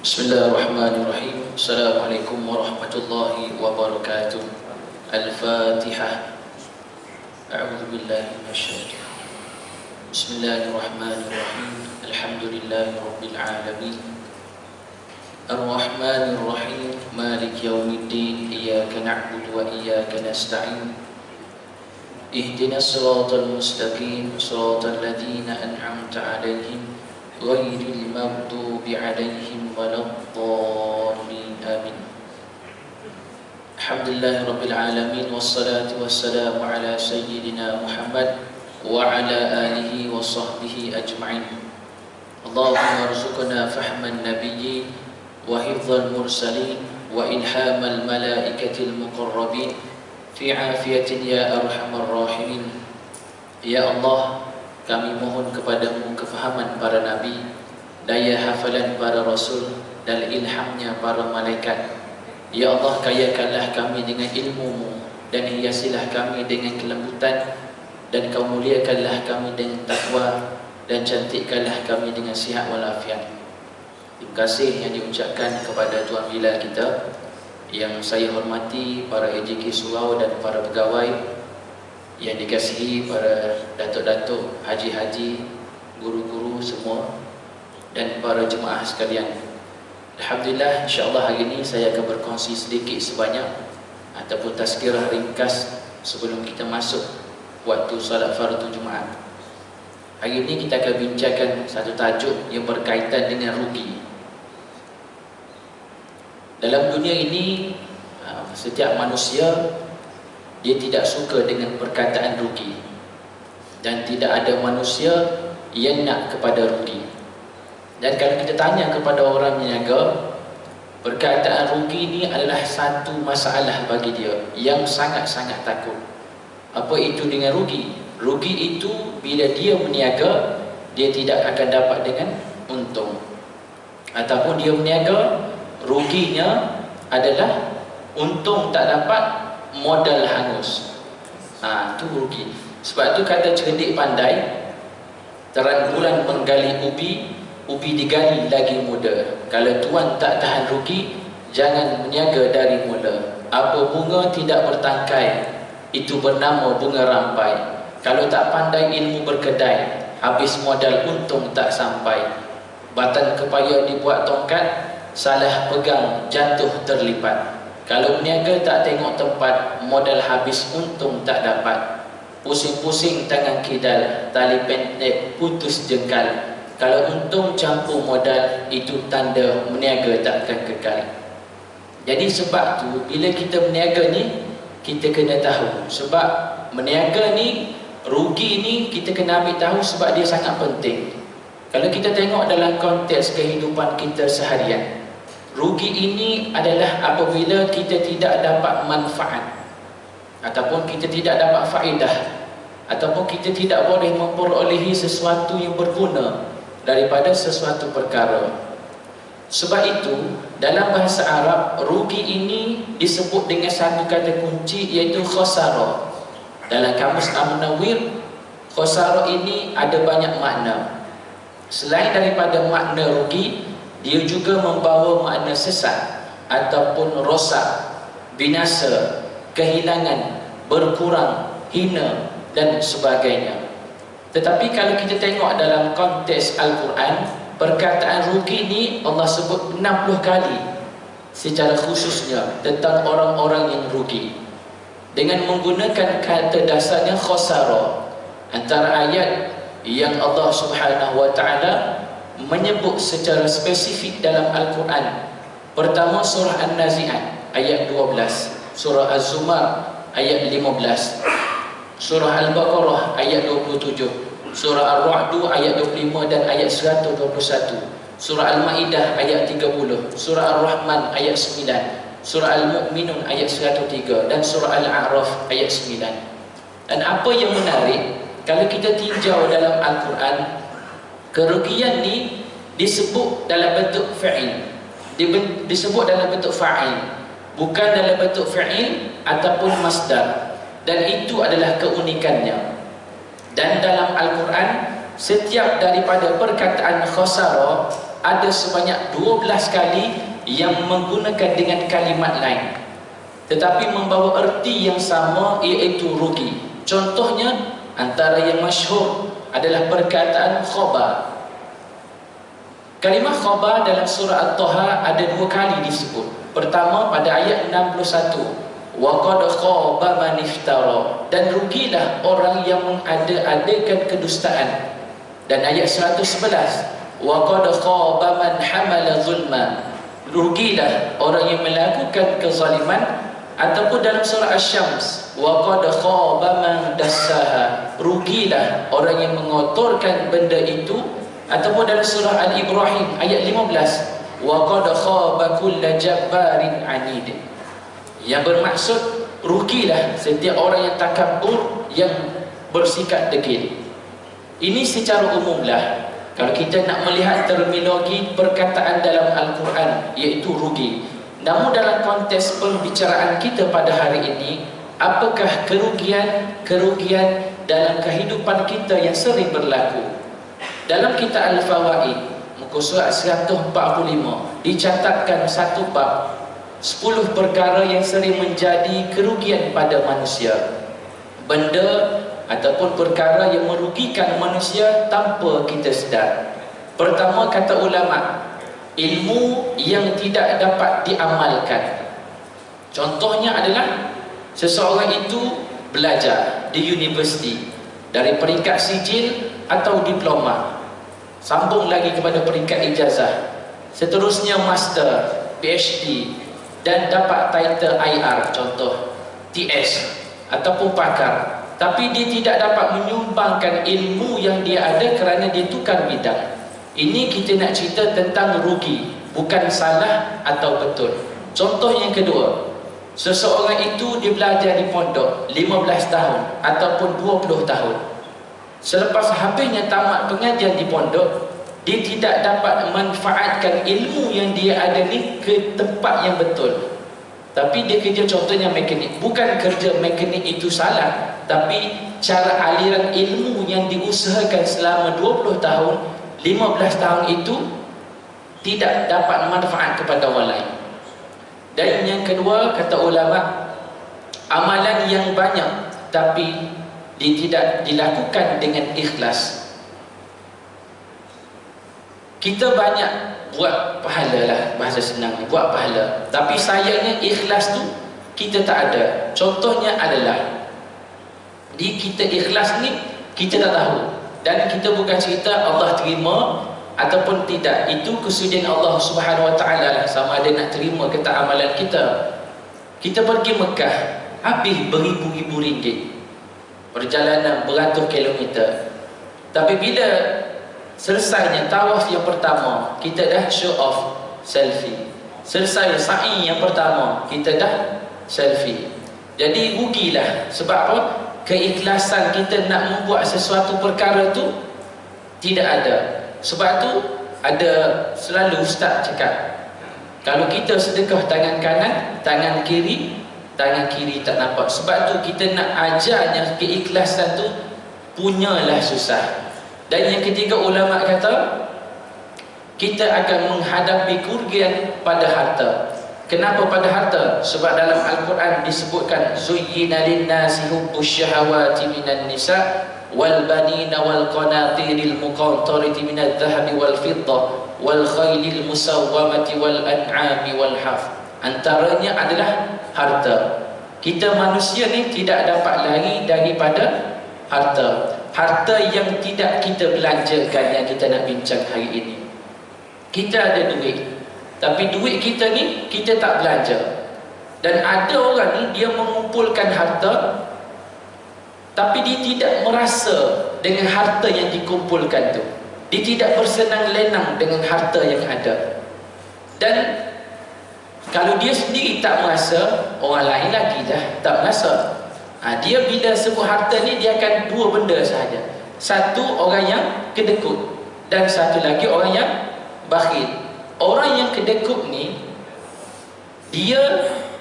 Bismillahirrahmanirrahim. Assalamualaikum warahmatullahi wabarakatuh. Al-Fatihah. A'udzu billahi minasyaitonir rajim. Bismillahirrahmanirrahim. Alhamdulillahi rabbil alamin. Ar-Rahmanir Rahim. Maliki yaumiddin. Iyyaka na'budu wa iyyaka nasta'in. Ihdinas siratal mustaqim, siratal ladzina an'amta 'alaihim ghairil maghdubi 'alaihim waladdallin. Amin. Alhamdulillahi rabbil alamin, wassalatu wassalamu ala sayyidina Muhammad wa ala alihi wa sahbihi ajma'in. Allahumma arzuqna fahman nabiyyin wa hifdzal mursalin wa ilhamal malaikatil muqarrabin fi afiyatin ya arhamar rahimin. Ya Allah, kami mohon kepadamu kefahaman para nabi, daya hafalan para rasul, dan ilhamnya para malaikat. Ya Allah, kayakanlah kami dengan ilmu-Mu, dan hiasilah kami dengan kelembutan, dan Kau muliakanlah kami dengan takwa, dan cantikkanlah kami dengan sihat walafiat. Terima kasih yang diucapkan kepada Tuan Bila kita, yang saya hormati para AJK Surau dan para pegawai, yang dikasihi para datuk-datuk, haji-haji, guru-guru semua, dan para jemaah sekalian. Alhamdulillah, insyaAllah hari ini saya akan berkongsi sedikit sebanyak ataupun tazkirah ringkas sebelum kita masuk waktu salat fardu Jumaat. Hari ini kita akan bincangkan satu tajuk yang berkaitan dengan rugi. Dalam dunia ini, setiap manusia dia tidak suka dengan perkataan rugi, dan tidak ada manusia yang nak kepada rugi. Dan kalau kita tanya kepada orang niaga, perkataan rugi ini adalah satu masalah bagi dia yang sangat-sangat takut. Apa itu dengan rugi? Rugi itu bila dia berniaga, dia tidak akan dapat dengan untung. Ataupun dia berniaga, ruginya adalah untung tak dapat, modal hangus. Itu rugi. Sebab tu kata cerdik pandai, terang bulan menggali ubi digali lagi muda. Kalau tuan tak tahan rugi, jangan berniaga dari mula. Apa bunga tidak bertangkai, itu bernama bunga rampai. Kalau tak pandai ilmu berkedai, habis modal untung tak sampai. Batan kepaya dibuat tongkat, salah pegang jatuh terlipat. Kalau berniaga tak tengok tempat, modal habis untung tak dapat. Pusing-pusing tangan kidal, tali pendek putus jengkal. Kalau untung campur modal, itu tanda berniaga takkan kekal. Jadi sebab tu bila kita berniaga ni, kita kena tahu. Sebab berniaga ni, rugi ni kita kena ambil tahu sebab dia sangat penting. Kalau kita tengok dalam konteks kehidupan kita seharian, rugi ini adalah apabila kita tidak dapat manfaat, ataupun kita tidak dapat faedah, ataupun kita tidak boleh memperolehi sesuatu yang berguna daripada sesuatu perkara. Sebab itu dalam bahasa Arab, rugi ini disebut dengan satu kata kunci, iaitu khasarah. Dalam kamus An-Nawir, khasarah ini ada banyak makna. Selain daripada makna rugi, dia juga membawa makna sesat ataupun rosak, binasa, kehilangan, berkurang, hina dan sebagainya. Tetapi kalau kita tengok dalam konteks Al-Quran, perkataan rugi ni Allah sebut 60 kali secara khususnya tentang orang-orang yang rugi, dengan menggunakan kata dasarnya khasara. Antara ayat yang Allah Subhanahu wa ta'ala menyebut secara spesifik dalam Al-Quran, pertama surah An-Nazi'at ayat 12, surah Az-Zumar ayat 15, surah Al-Baqarah ayat 27, surah Ar-Ra'du ayat 25 dan ayat 121, surah Al-Ma'idah ayat 30, surah Ar-Rahman ayat 9, surah Al-Mu'minun ayat 103, dan surah Al-A'raf ayat 9. Dan apa yang menarik, kalau kita tinjau dalam Al-Quran, kerugian ni disebut dalam bentuk fa'il, disebut dalam bentuk fa'il, bukan dalam bentuk fa'il ataupun masdar. Dan itu adalah keunikannya. Dan dalam Al-Quran, setiap daripada perkataan khasara ada sebanyak 12 kali yang menggunakan dengan kalimat lain tetapi membawa erti yang sama, iaitu rugi. Contohnya antara yang masyhur adalah perkataan khaba. Kalimah khaba dalam surah At-Taha ada 2 kali disebut. Pertama pada ayat 61, wa qad khaba man iftara, dan rugilah orang yang mengada-adakan kedustaan. Dan ayat 111, wa qad khaba man hamala zulma, rugilah orang yang melakukan kezaliman. Ataupun dalam surah Asy-Syams, wa qad khaba man dassaha, rugilah orang yang mengotorkan benda itu. Ataupun dalam surah Al-Ibrahim ayat 15, wa qad khaba kullu jabbarin anid, yang bermaksud rugilah setiap orang yang takabur, yang bersikap degil. Ini secara umumlah kalau kita nak melihat terminologi perkataan dalam Al-Quran, iaitu rugi. Namun dalam konteks pembicaraan kita pada hari ini, apakah kerugian dalam kehidupan kita yang sering berlaku? Dalam kitab Al-Fawaid muka surat 145 dicatatkan satu bab 10 perkara yang sering menjadi kerugian pada manusia, benda ataupun perkara yang merugikan manusia tanpa kita sedar. Pertama, kata ulama, ilmu yang tidak dapat diamalkan. Contohnya adalah seseorang itu belajar di universiti dari peringkat sijil atau diploma, sambung lagi kepada peringkat ijazah, seterusnya master, PhD, dan dapat title IR, contoh TS ataupun pakar, tapi dia tidak dapat menyumbangkan ilmu yang dia ada kerana dia tukar bidang. Ini kita nak cerita tentang rugi, bukan salah atau betul. Contoh yang kedua, seseorang itu dia belajar di pondok 15 tahun ataupun 20 tahun. Selepas habisnya tamat pengajian di pondok, dia tidak dapat manfaatkan ilmu yang dia ada ni ke tempat yang betul. Tapi dia kerja contohnya mekanik. Bukan kerja mekanik itu salah, tapi cara aliran ilmu yang diusahakan selama 20 tahun, 15 tahun itu tidak dapat manfaat kepada orang lain. Dan yang kedua, kata ulama, amalan yang banyak tapi dia tidak dilakukan dengan ikhlas. Kita banyak buat pahala lah, bahasa senang, buat pahala, tapi sayangnya ikhlas tu kita tak ada. Contohnya adalah di kita ikhlas ni kita tak tahu, dan kita bukan cerita Allah terima ataupun tidak. Itu kesudian Allah Subhanahu Wa Taala lah, sama ada nak terima ke tak amalan kita. Kita pergi Mekah, habis beribu-ribu ringgit, perjalanan beratus kilometer, tapi bila selesainya tawaf yang pertama, kita dah show off selfie. Selesai sa'i yang pertama, kita dah selfie. Jadi rugilah. Sebab apa? Keikhlasan kita nak membuat sesuatu perkara tu tidak ada. Sebab tu ada selalu ustaz cakap, kalau kita sedekah tangan kanan, tangan kiri tak nampak. Sebab tu kita nak ajarnya keikhlasan tu punyalah susah. Dan yang ketiga, ulama kata kita akan menghadapi kerugian pada harta. Kenapa pada harta? Sebab dalam Al-Quran disebutkan zuyyina lin-nasi hubbus syahawati minan nisa wal banina wal qanatiril muqantarati minadh dhahabi wal fiddah wal khaylil musawwamati wal an'ami wal harth. Antaranya adalah harta. Kita manusia ni tidak dapat lari daripada harta. Harta yang tidak kita belanjakan, yang kita nak bincang hari ini. Kita ada duit, tapi duit kita ni kita tak belanja. Dan ada orang ni dia mengumpulkan harta, tapi dia tidak merasa dengan harta yang dikumpulkan tu. Dia tidak bersenang-lenang dengan harta yang ada. Dan kalau dia sendiri tak merasa, orang lain lagi dah tak merasa. Dia bila sebut harta ni, dia akan dua benda sahaja. Satu, orang yang kedekut, dan satu lagi orang yang bakhil. Orang yang kedekut ni, dia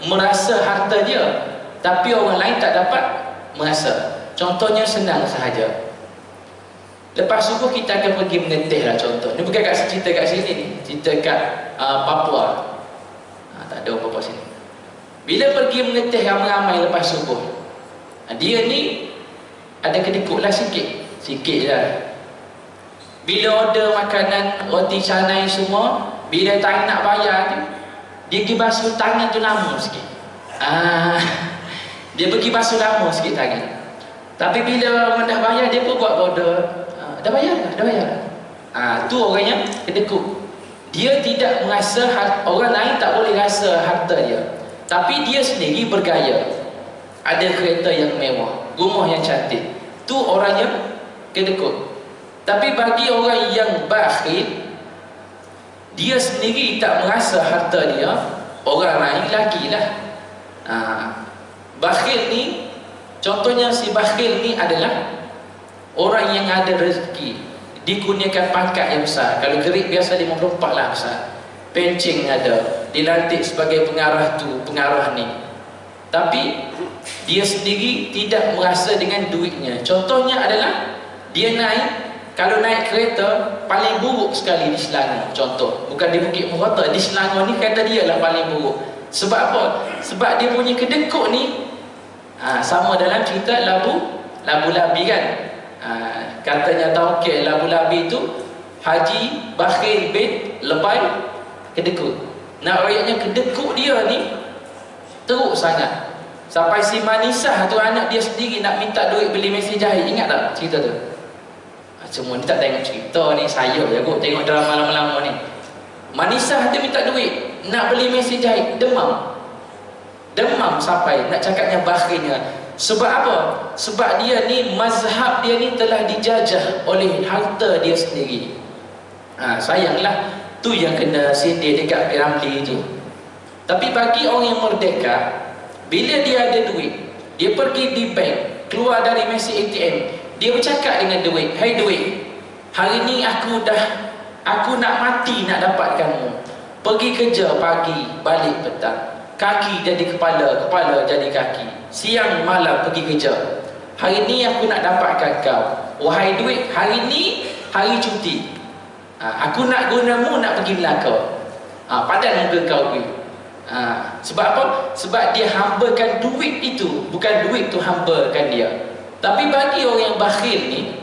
merasa harta dia, tapi orang lain tak dapat merasa. Contohnya senang sahaja. Lepas subuh kita akan pergi mengetih lah contoh. Ini bukan kat cerita kat sini ni, cerita kat Papua. Tak ada orang Papua sini. Bila pergi mengetih ramai-ramai lepas subuh, dia ni ada kedekut lah sikit lah. Bila order makanan, roti canai semua, bila tak nak bayar tu, dia pergi basuh tangan tu lama sikit. Dia pergi basuh lama sikit tangan. Tapi bila orang dah bayar, dia pun buat border. Dah bayar lah. Tu orang yang kedekut. Dia tidak merasa, orang lain tak boleh rasa harta dia, tapi dia sendiri bergaya. Ada kereta yang mewah, rumah yang cantik. Tu orang yang kedekut. Tapi bagi orang yang bakhil, dia sendiri tak merasa harta dia, orang lain lagilah. Bakhil ni, contohnya si bakhil ni adalah orang yang ada rezeki, dikurniakan pangkat yang besar. Kalau gerik biasa 54 lah besar, pencing ada, dilantik sebagai pengarah tu, pengarah ni. Tapi dia sendiri tidak merasa dengan duitnya. Contohnya adalah dia naik, kalau naik kereta paling buruk sekali di Selangor. Contoh, bukan di Bukit Merata, di Selangor ni kereta dia lah paling buruk. Sebab apa? Sebab dia punya kedekut ni sama dalam cerita labu-labi kan. Katanya taukil labu-labi tu, haji bakhil bin lebay kedekut. Nak rakyatnya kedekut dia ni teruk sangat, sampai si Manisah tu anak dia sendiri nak minta duit beli mesin jahit. Ingat tak cerita tu? Semua ni tak tengok cerita ni, saya je kot tengok drama lama-lama ni. Manisah dia minta duit nak beli mesin jahit, demam sampai nak cakapnya bakhilnya. Sebab apa? Sebab dia ni, mazhab dia ni telah dijajah oleh harta dia sendiri. Sayanglah, tu yang kena sindir dekat Ramli tu. Tapi bagi orang yang merdeka, bila dia ada duit, dia pergi di bank, keluar dari mesin ATM, dia bercakap dengan duit, "Hai duit, hari ni aku nak mati nak dapatkanmu. Pergi kerja pagi, balik petang. Kaki jadi kepala, kepala jadi kaki. Siang malam pergi kerja. Hari ni aku nak dapatkan kau. Wahai duit, hari ni hari cuti. Aku nak gunamu nak pergi Melaka. Padan muka kau duit." Sebab apa? Sebab dia hambakan duit itu, bukan duit tu hambakan dia. Tapi bagi orang yang bakhil ni,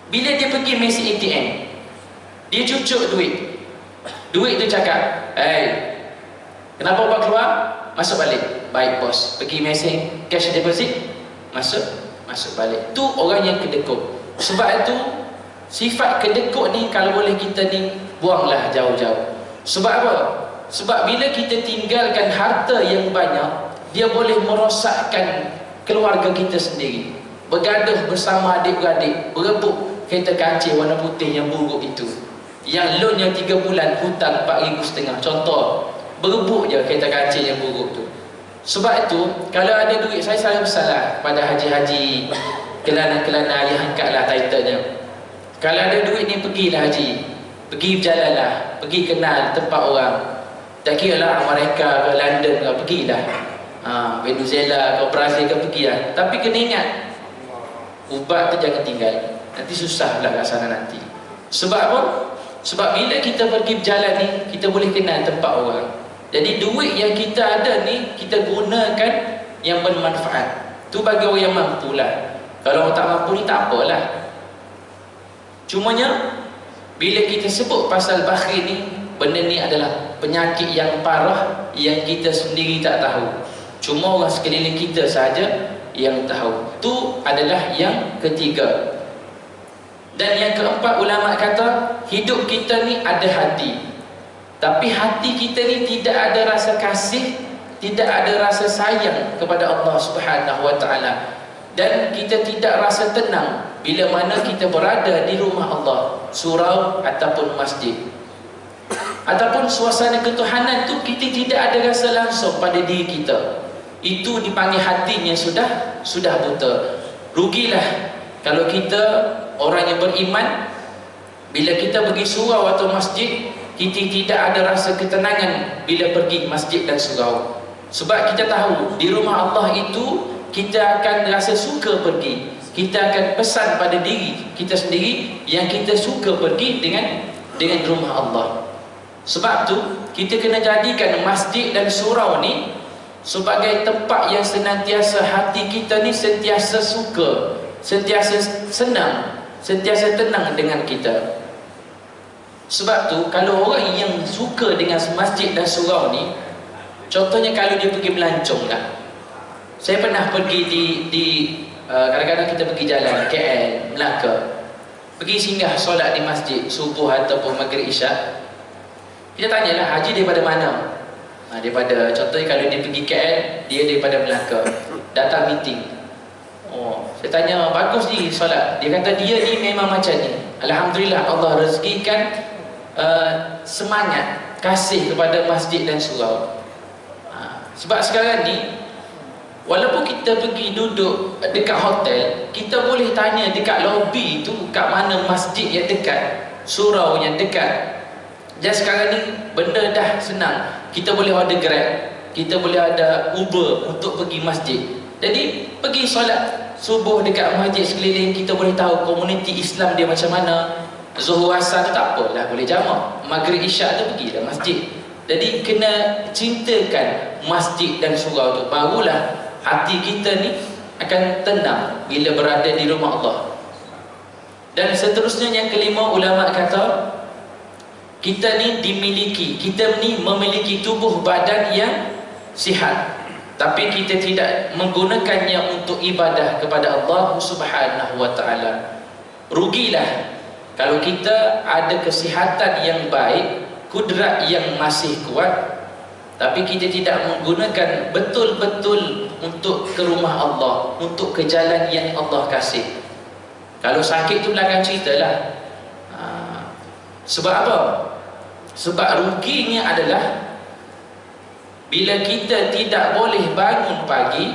bila dia pergi mesin ATM, dia cucuk duit. Duit tu cakap, "Hey, kenapa awak keluar? Masuk balik." "Baik bos." Pergi mesin cash deposit, masuk balik. Tu orang yang kedekut. Sebab itu sifat kedekut ni kalau boleh kita ni buanglah jauh-jauh. Sebab apa? Sebab bila kita tinggalkan harta yang banyak, dia boleh merosakkan keluarga kita sendiri. Bergaduh bersama adik-beradik, berebut kereta kancil warna putih yang buruk itu, yang loannya 3 bulan, hutang 4,500. Contoh, berebut je kereta kancil yang buruk tu. Sebab itu, kalau ada duit, saya selalu bersalah pada haji-haji, kelana-kelana yang angkatlah title-nya. Kalau ada duit ni, pergilah haji, pergi berjalan lah, pergi kenal tempat orang. Tak kira lah Amerika ke London ke, pergilah. Venezuela ke Brazil ke, pergilah. Tapi kena ingat, ubat tu jangan tinggal, nanti susah lah kat sana nanti. Sebab apa? Sebab bila kita pergi berjalan ni, kita boleh kenal tempat orang. Jadi duit yang kita ada ni, kita gunakan yang bermanfaat. Tu bagi orang yang mampu lah. Kalau orang tak mampu ni tak apalah. Cumanya bila kita sebut pasal bakhil ni, benda ni adalah penyakit yang parah yang kita sendiri tak tahu. Cuma orang sekeliling kita saja yang tahu. Tu adalah yang ketiga. Dan yang keempat, ulama kata hidup kita ni ada hati, tapi hati kita ni tidak ada rasa kasih, tidak ada rasa sayang kepada Allah Subhanahu wa ta'ala. Dan kita tidak rasa tenang bila mana kita berada di rumah Allah, surau ataupun masjid, ataupun suasana ketuhanan tu, kita tidak ada rasa langsung pada diri kita. Itu dipanggil hatinya sudah buta. Rugilah kalau kita orang yang beriman, bila kita pergi surau atau masjid, kita tidak ada rasa ketenangan bila pergi masjid dan surau. Sebab kita tahu di rumah Allah itu kita akan rasa suka pergi. kita akan pesan pada diri kita sendiri yang kita suka pergi dengan rumah Allah. Sebab tu kita kena jadikan masjid dan surau ni sebagai tempat yang senantiasa hati kita ni sentiasa suka, sentiasa senang, sentiasa tenang dengan kita. Sebab tu kalau orang yang suka dengan masjid dan surau ni, contohnya kalau dia pergi melancong lah. Saya pernah pergi di kadang-kadang kita pergi jalan KL, Melaka, pergi singgah solat di masjid subuh ataupun maghrib isyak. Kita tanyalah, haji daripada mana? Daripada, contohnya kalau dia pergi KL, dia daripada Melaka, datang meeting. Saya tanya, bagus ni solat. Dia kata dia ni memang macam ni. Alhamdulillah Allah rezekikan semangat, kasih kepada masjid dan surau. Sebab sekarang ni walaupun kita pergi duduk dekat hotel, kita boleh tanya dekat lobi tu kat mana masjid yang dekat, surau yang dekat. Dan sekarang ni benda dah senang. Kita boleh order Grab, kita boleh ada Uber untuk pergi masjid. Jadi pergi solat subuh dekat masjid sekeliling, kita boleh tahu komuniti Islam dia macam mana. Zuhur asar tu tak apalah, boleh jamak. Maghrib isyak tu pergilah masjid. Jadi kena cintakan masjid dan surau tu, barulah hati kita ni akan tenang bila berada di rumah Allah. Dan seterusnya yang kelima, ulama kata kita ni memiliki tubuh badan yang sihat, tapi kita tidak menggunakannya untuk ibadah kepada Allah Subhanahu wa taala. Rugilah kalau kita ada kesihatan yang baik, kudrat yang masih kuat, tapi kita tidak menggunakan betul-betul untuk ke rumah Allah, untuk ke jalan yang Allah kasih. Kalau sakit tu belakang ceritalah. Sebab apa? Sebab ruginya adalah bila kita tidak boleh bangun pagi,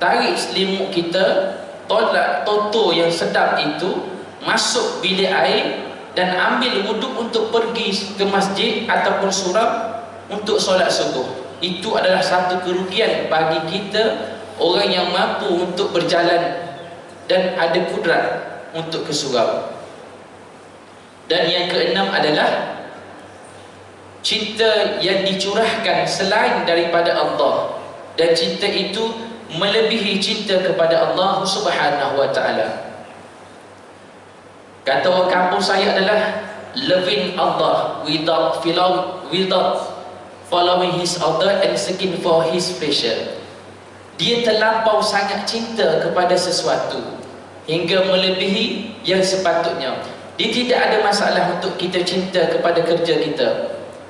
tarik selimut kita, tolak toto yang sedap itu, masuk bilik air dan ambil wuduk untuk pergi ke masjid ataupun surau untuk solat subuh. Itu adalah satu kerugian bagi kita, orang yang mampu untuk berjalan dan ada kudrat untuk ke surau. Dan yang keenam adalah cinta yang dicurahkan selain daripada Allah, dan cinta itu melebihi cinta kepada Allah Subhanahu wa taala. Kata orang kampung saya adalah loving Allah without following His order and seeking for His pleasure. Dia terlampau sangat cinta kepada sesuatu hingga melebihi yang sepatutnya. Dia tidak ada masalah untuk kita cinta kepada kerja kita,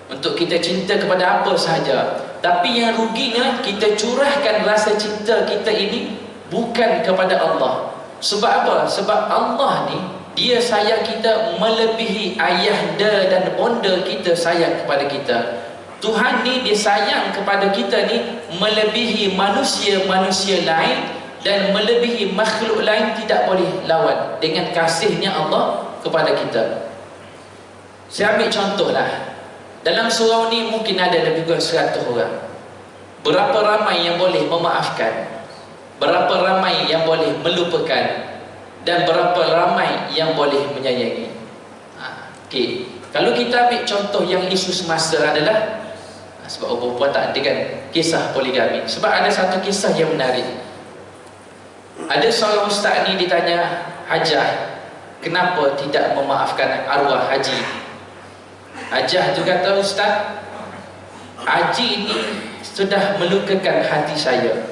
untuk kita cinta kepada apa sahaja. Tapi yang ruginya kita curahkan rasa cinta kita ini bukan kepada Allah. Sebab apa? Sebab Allah ni Dia sayang kita melebihi ayahda dan bonda kita sayang kepada kita. Tuhan ni Dia sayang kepada kita ni melebihi manusia-manusia lain, dan melebihi makhluk lain tidak boleh lawan dengan kasihnya Allah kepada kita. Saya ambil contohlah. Dalam surau ni mungkin ada lebih kurang 100 orang. Berapa ramai yang boleh memaafkan? Berapa ramai yang boleh melupakan? Dan berapa ramai yang boleh menyayangi? Okey. Kalau kita ambil contoh yang isu semasa adalah, sebab orang perempuan tak ada kan kisah poligami. Sebab ada satu kisah yang menarik. Ada seorang ustaz ni ditanya hajah, kenapa tidak memaafkan arwah haji? Hajah tu kata, ustaz, haji ni sudah melukakan hati saya,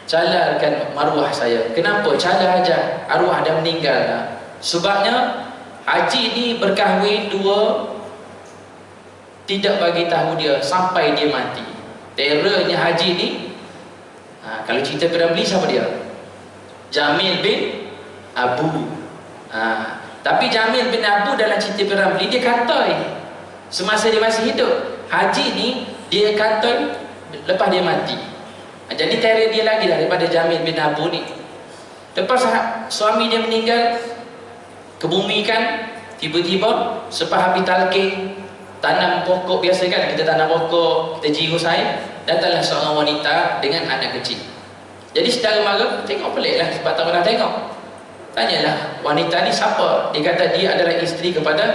calarkan maruah saya. Kenapa calar hajah? Arwah dah meninggal dah. Sebabnya haji ni berkahwin dua, tidak bagi tahu dia sampai dia mati. Terornya haji ni, kalau cerita Piramli siapa dia? Jamil bin Abu. Tapi Jamil bin Abu dalam cerita Piramli dia kata semasa dia masih hidup. Haji ni dia kata lepas dia mati. Jadi teror dia lagi dah daripada Jamil bin Abu ni. Lepas suami dia meninggal, kebumikan, tiba-tiba selepas habis talqin, tanam pokok biasa kan, kita tanam pokok, kita jirus air, datanglah seorang wanita dengan anak kecil. Jadi secara marah, tengok pelik lah sebab tak pernah tengok. Tanyalah wanita ni siapa? Dia kata dia adalah isteri kepada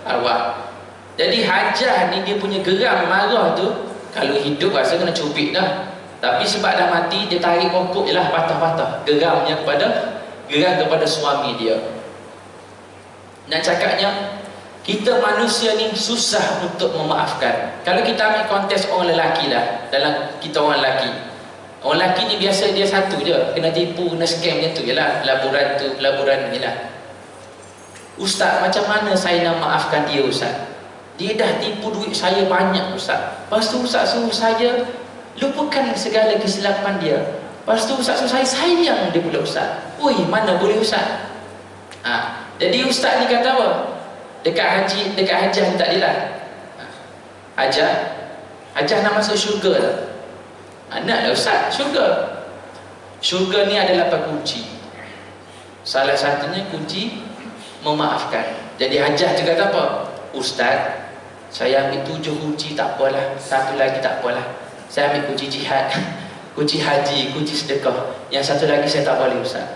arwah. Jadi Hajah ni dia punya geram marah tu, kalau hidup rasa kena cubit dah, tapi sebab dah mati dia tarik pokok je lah, patah-patah geramnya geram kepada suami dia. Nak cakapnya, kita manusia ni susah untuk memaafkan. Kalau kita ambil konteks orang lelaki lah, dalam kita orang lelaki, orang lelaki ni biasa dia satu je, kena tipu, kena scam macam tu je lah, pelaburan ni lah. Ustaz, macam mana saya nak maafkan dia Ustaz? Dia dah tipu duit saya banyak Ustaz. Lepas tu Ustaz suruh saya lupakan segala kesilapan dia. Lepas tu Ustaz suruh saya sayang dia pula Ustaz. Ui, mana boleh Ustaz? Jadi Ustaz ni kata apa? Dekat Hajah ni tak adalah. Hajah nak masuk syurga lah. Nak lah Ustaz, syurga. Syurga ni ada 8 kunci. Salah satunya kunci memaafkan. Jadi Hajah dia kata apa? Ustaz, saya ambil 7 kunci tak apalah, satu lagi tak apalah. Saya ambil kunci jihad, kunci haji, kunci sedekah. Yang satu lagi saya tak boleh Ustaz.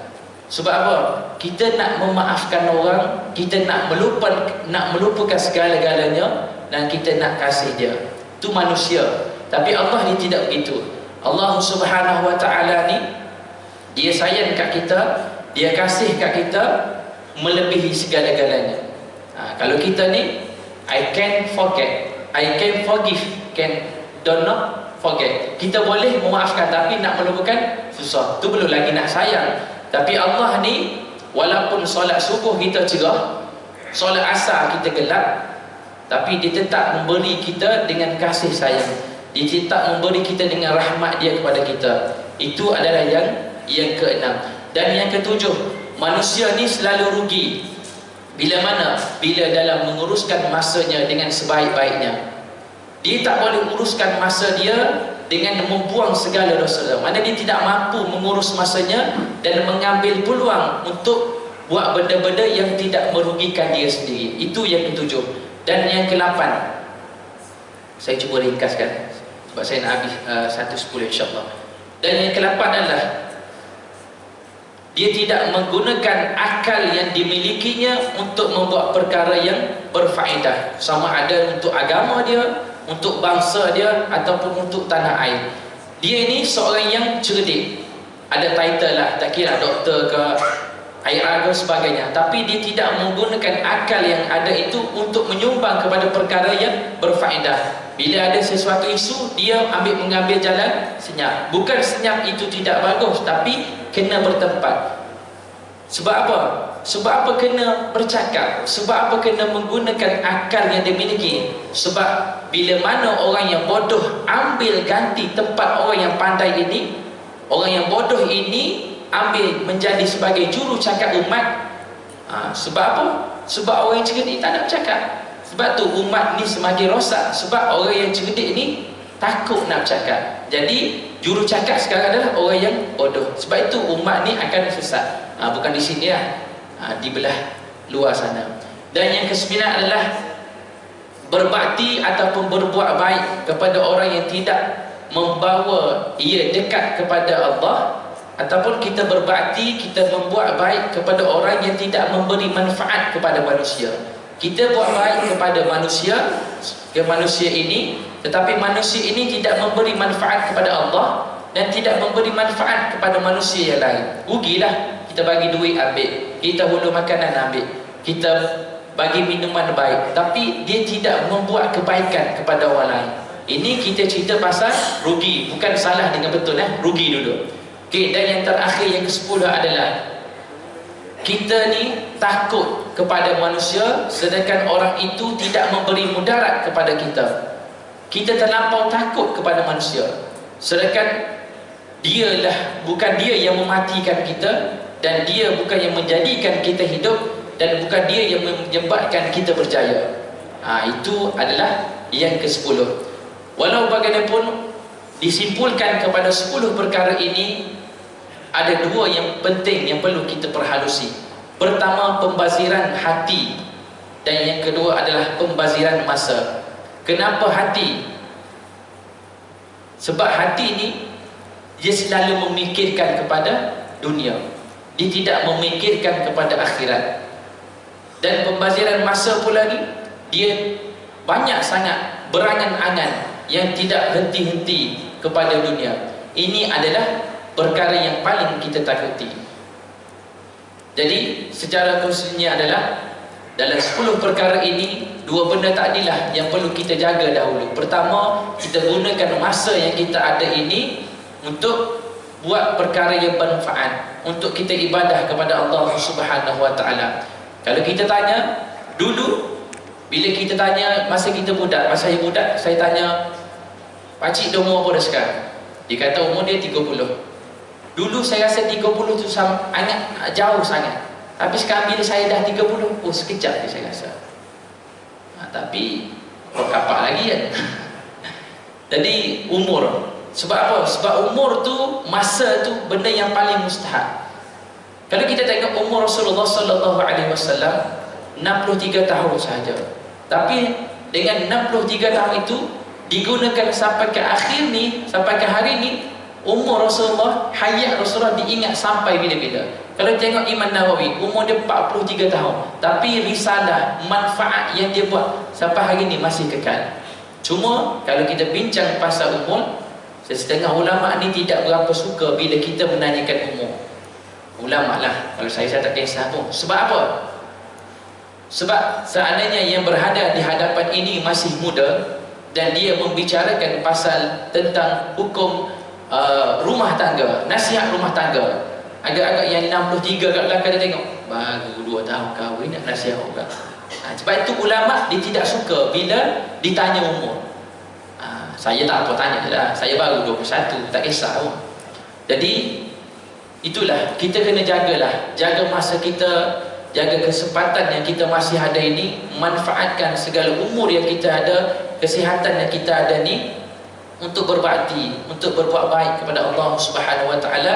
Sebab apa? Kita nak memaafkan orang, kita nak melupakan segala-galanya, dan kita nak kasih dia. Itu manusia. Tapi Allah ni tidak begitu. Allah Subhanahu Wa Ta'ala ni, dia sayang kat kita, dia kasih kat kita melebihi segala-galanya. Kalau kita ni, I can forget, I can forgive, do not forget. Kita boleh memaafkan, tapi nak melupakan susah. Tu belum lagi nak sayang. Tapi Allah ni, walaupun solat subuh kita cerah, solat asar kita gelap, tapi dia tetap memberi kita dengan kasih sayang. Dia tetap memberi kita dengan rahmat dia kepada kita. Itu adalah yang keenam. Dan yang ketujuh, manusia ni selalu rugi. Bila mana? Bila dalam menguruskan masanya dengan sebaik-baiknya. Dia tak boleh uruskan masa dia dengan membuang segala dosa. Mana dia tidak mampu mengurus masanya dan mengambil peluang untuk buat benda-benda yang tidak merugikan dia sendiri. Itu yang ketujuh. Dan yang ke-8, saya cuba ringkaskan sebab saya nak habis 1:10 insyaAllah. Dan yang ke-8 adalah dia tidak menggunakan akal yang dimilikinya untuk membuat perkara yang berfaedah, sama ada untuk agama dia, untuk bangsa dia, ataupun untuk tanah air. Dia ini seorang yang cerdik, ada title lah, tak kira doktor ke, IR ke sebagainya, tapi dia tidak menggunakan akal yang ada itu untuk menyumbang kepada perkara yang berfaedah. Bila ada sesuatu isu, dia mengambil jalan senyap. Bukan senyap itu tidak bagus, tapi kena bertempat. Sebab apa? Sebab apa kena bercakap? Sebab apa kena menggunakan akal yang dimiliki? Sebab bila mana orang yang bodoh ambil ganti tempat orang yang pandai ini, orang yang bodoh ini ambil menjadi sebagai juru cakap umat. Sebab apa? Sebab orang yang cerdik tak nak bercakap. Sebab tu umat ni semakin rosak. Sebab orang yang cerdik ni takut nak bercakap. Jadi juru cakap sekarang adalah orang yang bodoh. Sebab itu umat ni akan sesat. Bukan di sini lah, di belah luar sana. Dan yang ke-9 adalah berbakti ataupun berbuat baik kepada orang yang tidak membawa ia dekat kepada Allah. Ataupun kita berbakti, kita membuat baik kepada orang yang tidak memberi manfaat kepada manusia. Kita buat baik kepada manusia, ke manusia ini, tetapi manusia ini tidak memberi manfaat kepada Allah dan tidak memberi manfaat kepada manusia yang lain. Rugilah. Kita bagi duit ambil, kita hulur makanan ambil, kita bagi minuman baik, tapi dia tidak membuat kebaikan kepada orang lain. Ini kita cerita pasal rugi, bukan salah dengan betul, rugi dulu. Okay, dan yang terakhir, yang ke-10 adalah kita ni takut kepada manusia, sedangkan orang itu tidak memberi mudarat kepada kita. Kita terlampau takut kepada manusia, sedangkan bukan dia yang mematikan kita, dan dia bukan yang menjadikan kita hidup, dan bukan dia yang menyebabkan kita berjaya. Itu adalah yang ke-10. Walau bagaimanapun, disimpulkan kepada 10 perkara ini, ada 2 yang penting yang perlu kita perhalusi. Pertama, pembaziran hati, dan yang kedua adalah pembaziran masa. Kenapa hati? Sebab hati ni dia selalu memikirkan kepada dunia. dia tidak memikirkan kepada akhirat. Dan pembaziran masa pula ni, dia banyak sangat berangan-angan yang tidak henti-henti kepada dunia. Ini adalah perkara yang paling kita takuti. Jadi secara khususnya adalah dalam 10 perkara ini, 2 benda takdilah yang perlu kita jaga dahulu. Pertama, kita gunakan masa yang kita ada ini untuk buat perkara yang bermanfaat, untuk kita ibadah kepada Allah Subhanahu Wa Taala. Kalau kita tanya dulu, bila kita tanya masa kita budak, masa saya budak, saya tanya, "Pakcik dah umur apa dah sekarang?" Dia kata umur dia 30. Dulu saya rasa 30 tu sangat jauh sangat. Tapi sekarang bila saya dah 30, oh sekejap je saya rasa. Tapi kapak lagi kan. Jadi umur, sebab apa? Sebab umur tu, masa tu benda yang paling mustahak. Kalau kita tengok umur Rasulullah sallallahu alaihi wasallam 63 tahun sahaja. Tapi dengan 63 tahun itu digunakan sampai ke akhir ni, sampai ke hari ni, umur Rasulullah, hayat Rasulullah diingat sampai bila-bila. Kalau tengok Imam Nawawi, umur dia 43 tahun, tapi risalah, manfaat yang dia buat sampai hari ni masih kekal. Cuma kalau kita bincang pasal umur, setengah ulama ni tidak berapa suka bila kita menanyakan umur. Ulama lah, kalau saya tak kisah pun. Sebab apa? Sebab seandainya yang berada di hadapan ini masih muda dan dia membicarakan pasal tentang hukum rumah tangga, nasihat rumah tangga, agak-agak yang 63 kat belakang dia tengok, baru 2 tahun kahwin nak nasihat orang. Sebab itu ulama dia tidak suka bila ditanya umur. Saya tak apa tanya dah, saya baru 21, tak kisah pun. Jadi itulah, kita kena jagalah, jaga masa kita, jaga kesempatan yang kita masih ada ini, manfaatkan segala umur yang kita ada, kesihatan yang kita ada ni untuk berbakti, untuk berbuat baik kepada Allah Subhanahu Wa Taala.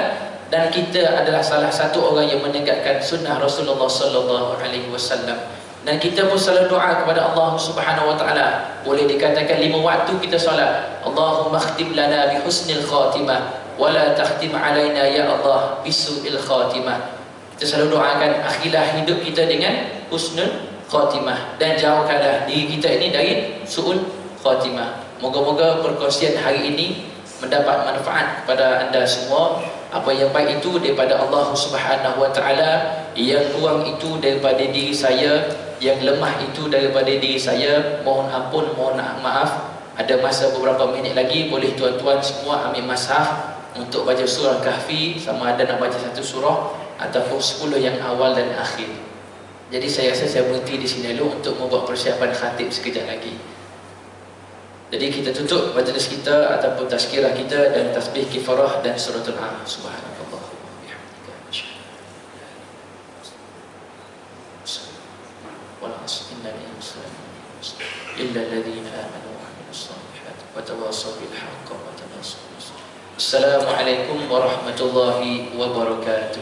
Dan kita adalah salah satu orang yang menegakkan sunnah Rasulullah sallallahu alaihi wasallam. Dan kita pun selalu doa kepada Allah Subhanahu Wa Taala. Boleh dikatakan 5 waktu kita solat, Allahumma khtim lana bi husnil khatimah wa la takhtim alaina ya Allah bisu'il khatimah. Kita selalu doakan akhirlah hidup kita dengan husnul khatimah, dan jauhkanlah diri kita ini dari su'ul khatimah. Moga-moga perkongsian hari ini mendapat manfaat kepada anda semua. Apa yang baik itu daripada Allah Subhanahu Wa Taala, yang kurang itu daripada diri saya, yang lemah itu daripada diri saya. Mohon ampun, mohon maaf. Ada masa beberapa minit lagi, boleh tuan-tuan semua ambil mashaf untuk baca surah Kahfi, sama ada nak baca 1 surah ataupun 10 yang awal dan akhir. Jadi saya rasa saya berhenti di sini dulu untuk membuat persiapan khatib sekejap lagi. Jadi kita tutup majlis kita ataupun tazkirah kita dan tasbih kifarah dan suratul Al. Subhanallah wa bihamdika asyhadu an la ilaha illa anta illa alladhina amanu wa amilus salihati wa tawassaw bil haqqi wa tawassaw bis sabr. Assalamualaikum warahmatullahi wabarakatuh.